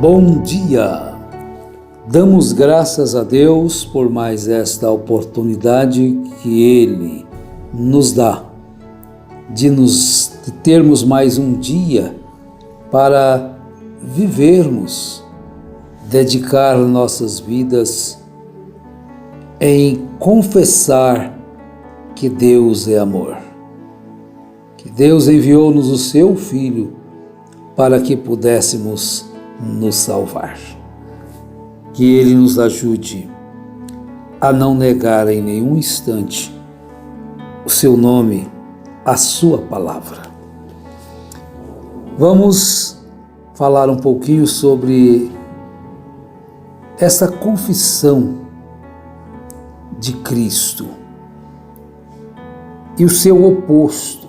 Bom dia! Damos graças a Deus por mais esta oportunidade que Ele nos dá de termos mais um dia para vivermos, dedicar nossas vidas em confessar que Deus é amor, que Deus enviou-nos o Seu Filho para que pudéssemos nos salvar. Que Ele nos ajude a não negar em nenhum instante o Seu nome, a Sua palavra. Vamos falar um pouquinho sobre essa confissão de Cristo e o seu oposto,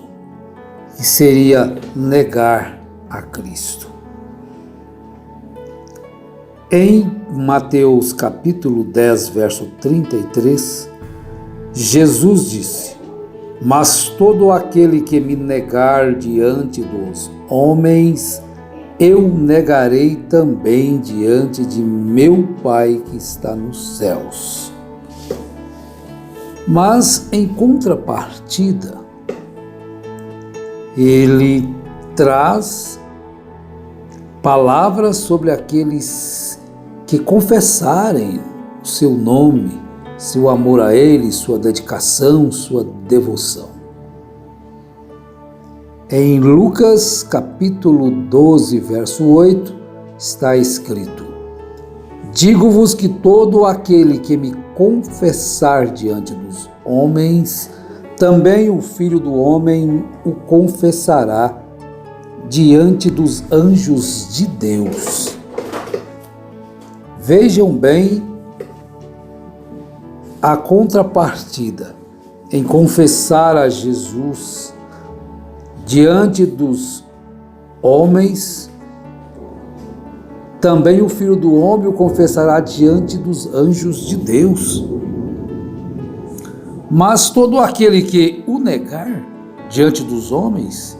que seria negar a Cristo. Em Mateus capítulo 10, verso 33, Jesus disse: "Mas todo aquele que me negar diante dos homens, eu negarei também diante de meu Pai que está nos céus." Mas, em contrapartida, ele traz palavras sobre aqueles que confessarem o seu nome, seu amor a Ele, sua dedicação, sua devoção. Em Lucas capítulo 12, verso 8, está escrito: "Digo-vos que todo aquele que me confessar diante dos homens, também o Filho do Homem o confessará diante dos anjos de Deus." Vejam bem a contrapartida em confessar a Jesus diante dos homens, também o Filho do Homem o confessará diante dos anjos de Deus. Mas todo aquele que o negar diante dos homens,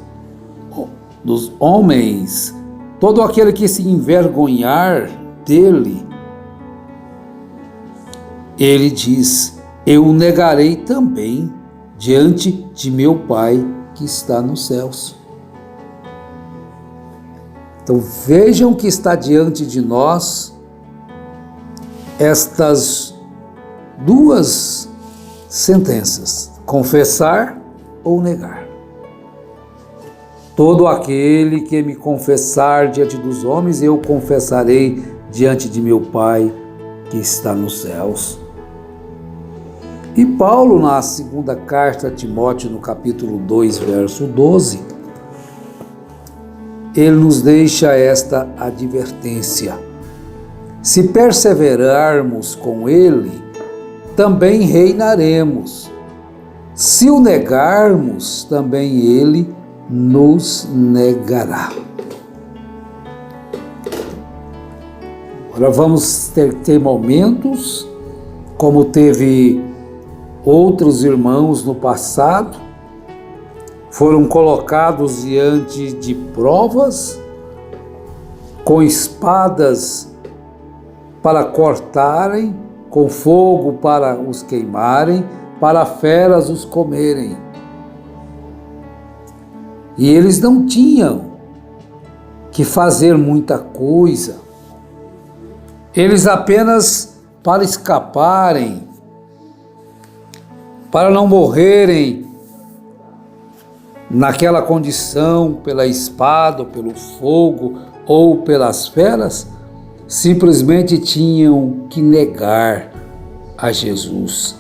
todo aquele que se envergonhar dele, ele diz: "Eu o negarei também diante de meu Pai que está nos céus." Então vejam que está diante de nós estas duas sentenças: confessar ou negar. Todo aquele que me confessar diante dos homens, eu confessarei diante de meu Pai que está nos céus. E Paulo, na segunda carta a Timóteo, no capítulo 2, verso 12, ele nos deixa esta advertência: "Se perseverarmos com ele, também reinaremos. Se o negarmos, também ele nos negará." Agora vamos ter momentos, como teve outros irmãos no passado, foram colocados diante de provas, com espadas para cortarem, com fogo para os queimarem, para feras os comerem. E eles não tinham que fazer muita coisa. Eles apenas, para escaparem, para não morrerem naquela condição, pela espada, ou pelo fogo, ou pelas feras, simplesmente tinham que negar a Jesus.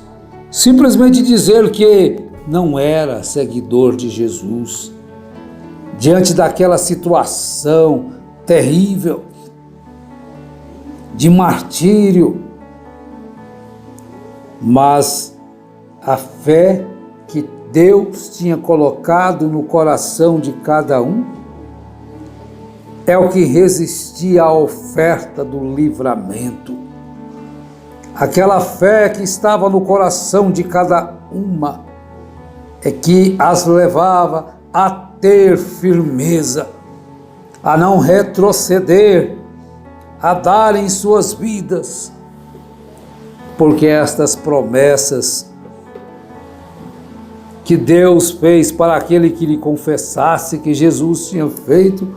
Simplesmente dizer que não era seguidor de Jesus. Diante daquela situação terrível, de martírio, mas a fé que Deus tinha colocado no coração de cada um é o que resistia à oferta do livramento. Aquela fé que estava no coração de cada uma é que as levava a ter firmeza, a não retroceder, a dar em suas vidas, porque estas promessas que Deus fez para aquele que lhe confessasse que Jesus tinha feito,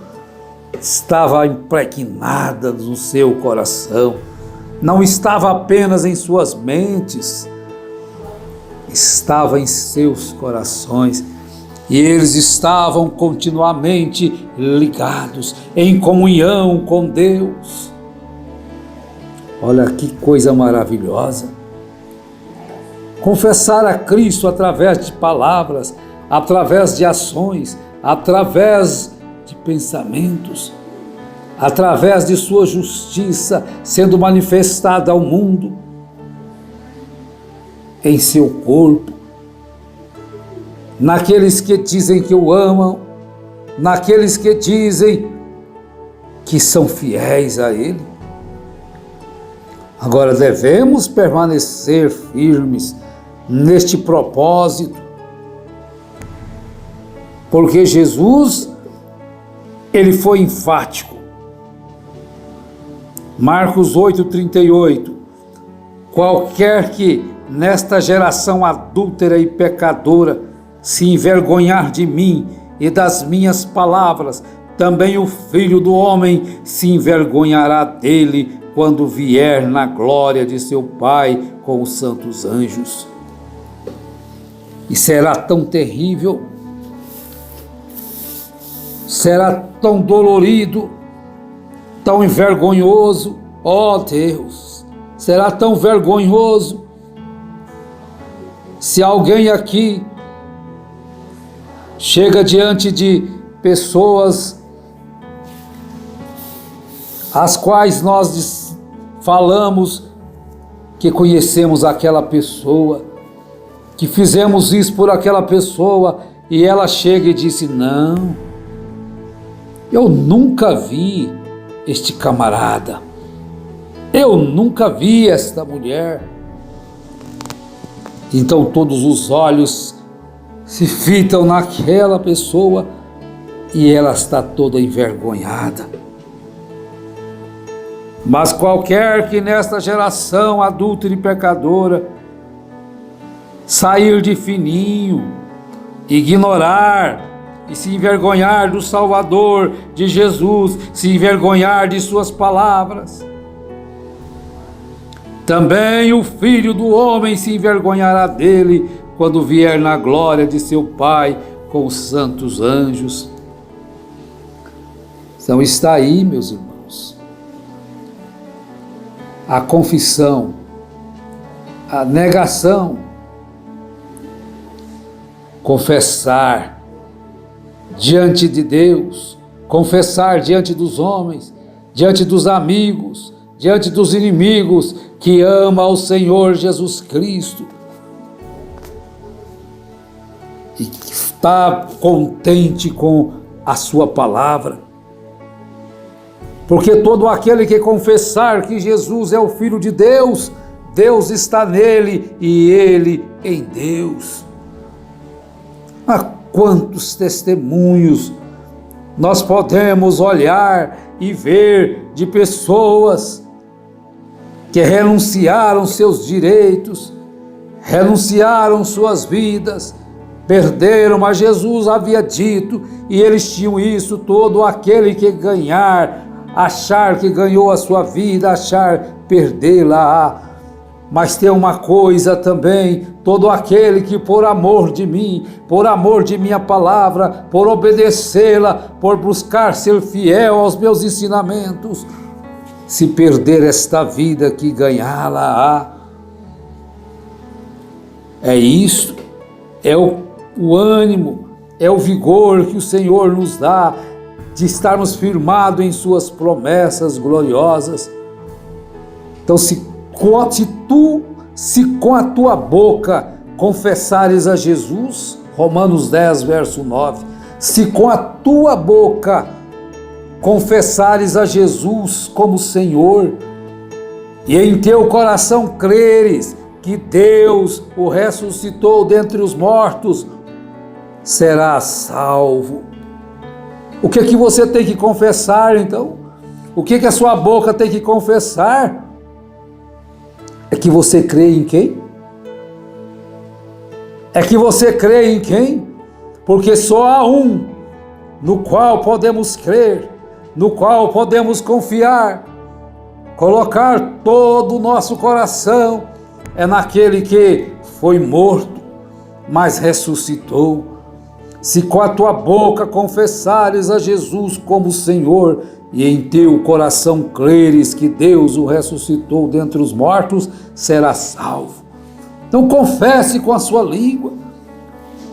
estava impregnada no seu coração, não estava apenas em suas mentes, estava em seus corações, e eles estavam continuamente ligados, em comunhão com Deus. Olha que coisa maravilhosa! Confessar a Cristo através de palavras, através de ações, através de pensamentos, através de sua justiça sendo manifestada ao mundo, em seu corpo, naqueles que dizem que o amam, naqueles que dizem que são fiéis a Ele. Agora devemos permanecer firmes neste propósito, porque Jesus, Ele foi enfático. Marcos 8:38, qualquer que nesta geração adúltera e pecadora se envergonhar de mim e das minhas palavras, também o Filho do Homem se envergonhará dele quando vier na glória de seu Pai com os santos anjos. E será tão terrível, será tão dolorido, tão envergonhoso, ó Deus, será tão vergonhoso se alguém aqui chega diante de pessoas as quais nós falamos que conhecemos aquela pessoa, que fizemos isso por aquela pessoa, e ela chega e disse: não, eu nunca vi este camarada, eu nunca vi esta mulher. Então todos os olhos se fitam naquela pessoa e ela está toda envergonhada. Mas qualquer que nesta geração adúltera e pecadora sair de fininho, ignorar e se envergonhar do Salvador, de Jesus, se envergonhar de suas palavras, também o Filho do Homem se envergonhará dele quando vier na glória de seu Pai com os santos anjos. Então está aí, meus irmãos, a confissão, a negação, confessar diante de Deus, confessar diante dos homens, diante dos amigos, diante dos inimigos, que ama ao Senhor Jesus Cristo e que está contente com a sua palavra. Porque todo aquele que confessar que Jesus é o Filho de Deus, Deus está nele e ele em Deus. Há quantos testemunhos nós podemos olhar e ver de pessoas que renunciaram seus direitos, renunciaram suas vidas, perderam, mas Jesus havia dito, e eles tinham isso: todo aquele que ganhar, achar que ganhou a sua vida, achar perdê-la. Mas tem uma coisa também: todo aquele que por amor de mim, por amor de minha palavra, por obedecê-la, por buscar ser fiel aos meus ensinamentos, se perder esta vida, que ganhá-la-á. É isto, é o ânimo, é o vigor que o Senhor nos dá de estarmos firmados em suas promessas gloriosas. Então, se com a tua boca confessares a Jesus, Romanos 10, verso 9, se com a tua boca confessares a Jesus como Senhor, e em teu coração creres que Deus o ressuscitou dentre os mortos, serás salvo. O que é que você tem que confessar então? O que a sua boca tem que confessar? É que você crê em quem? É que você crê em quem? Porque só há um no qual podemos crer, no qual podemos confiar, colocar todo o nosso coração, é naquele que foi morto, mas ressuscitou. Se com a tua boca confessares a Jesus como Senhor e em teu coração creres que Deus o ressuscitou dentre os mortos, serás salvo. Então confesse com a sua língua,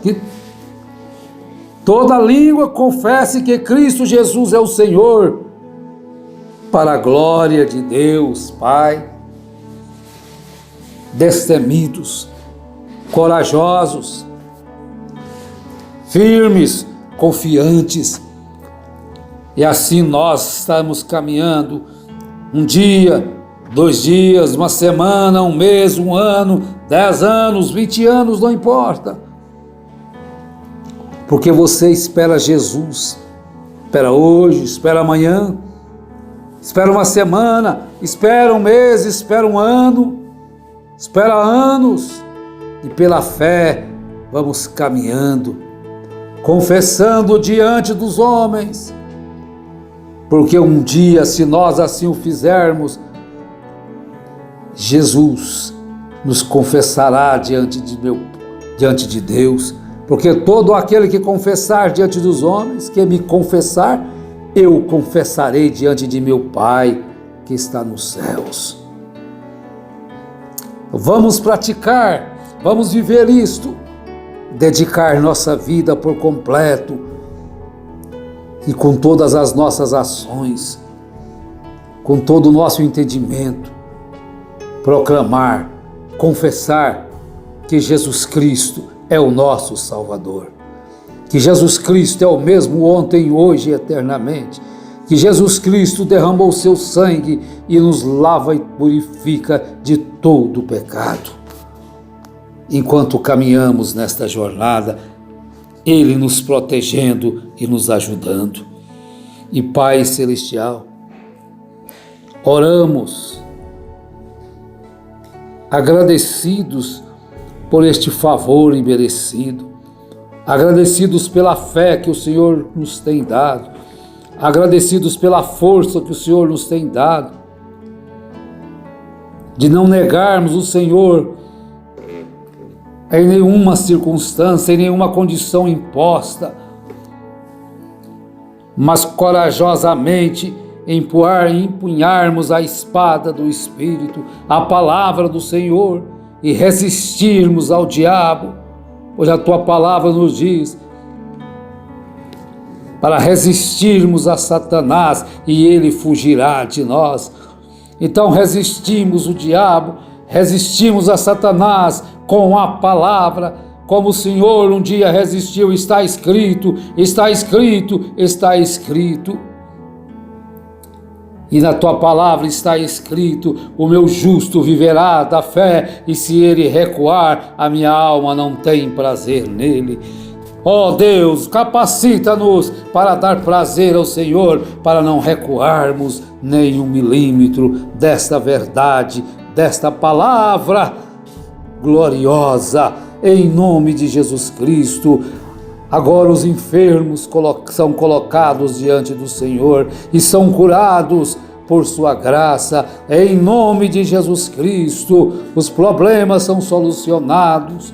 que toda língua confesse que Cristo Jesus é o Senhor, para a glória de Deus Pai. Destemidos, corajosos, firmes, confiantes. E assim nós estamos caminhando um dia, 2 dias, uma semana, um mês, um ano, 10 anos, 20 anos, não importa. Porque você espera Jesus, espera hoje, espera amanhã, espera uma semana, espera um mês, espera um ano, espera anos, e pela fé vamos caminhando, confessando diante dos homens, porque um dia, se nós assim o fizermos, Jesus nos confessará diante de Deus, porque todo aquele que confessar diante dos homens, que me confessar, eu confessarei diante de meu Pai que está nos céus. Vamos praticar, vamos viver isto, dedicar nossa vida por completo e com todas as nossas ações, com todo o nosso entendimento, proclamar, confessar que Jesus Cristo é o nosso Salvador, que Jesus Cristo é o mesmo ontem, hoje e eternamente, que Jesus Cristo derramou o seu sangue e nos lava e purifica de todo o pecado. Enquanto caminhamos nesta jornada, Ele nos protegendo e nos ajudando. E Pai Celestial, oramos agradecidos por este favor imerecido, agradecidos pela fé que o Senhor nos tem dado, agradecidos pela força que o Senhor nos tem dado, de não negarmos o Senhor em nenhuma circunstância, em nenhuma condição imposta, mas corajosamente empunharmos a espada do Espírito, a palavra do Senhor, e resistirmos ao diabo, pois a tua palavra nos diz para resistirmos a Satanás e ele fugirá de nós. Então resistimos o diabo, resistimos a Satanás com a palavra, como o Senhor um dia resistiu. Está escrito, está escrito, está escrito. E na tua palavra está escrito: o meu justo viverá da fé, e se ele recuar, a minha alma não tem prazer nele. Ó Deus, capacita-nos para dar prazer ao Senhor, para não recuarmos nem 1 milímetro desta verdade, desta palavra gloriosa, em nome de Jesus Cristo. Agora os enfermos são colocados diante do Senhor e são curados por sua graça, em nome de Jesus Cristo. Os problemas são solucionados,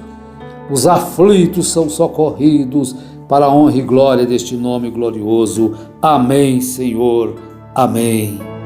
os aflitos são socorridos, para a honra e glória deste nome glorioso. Amém, Senhor. Amém.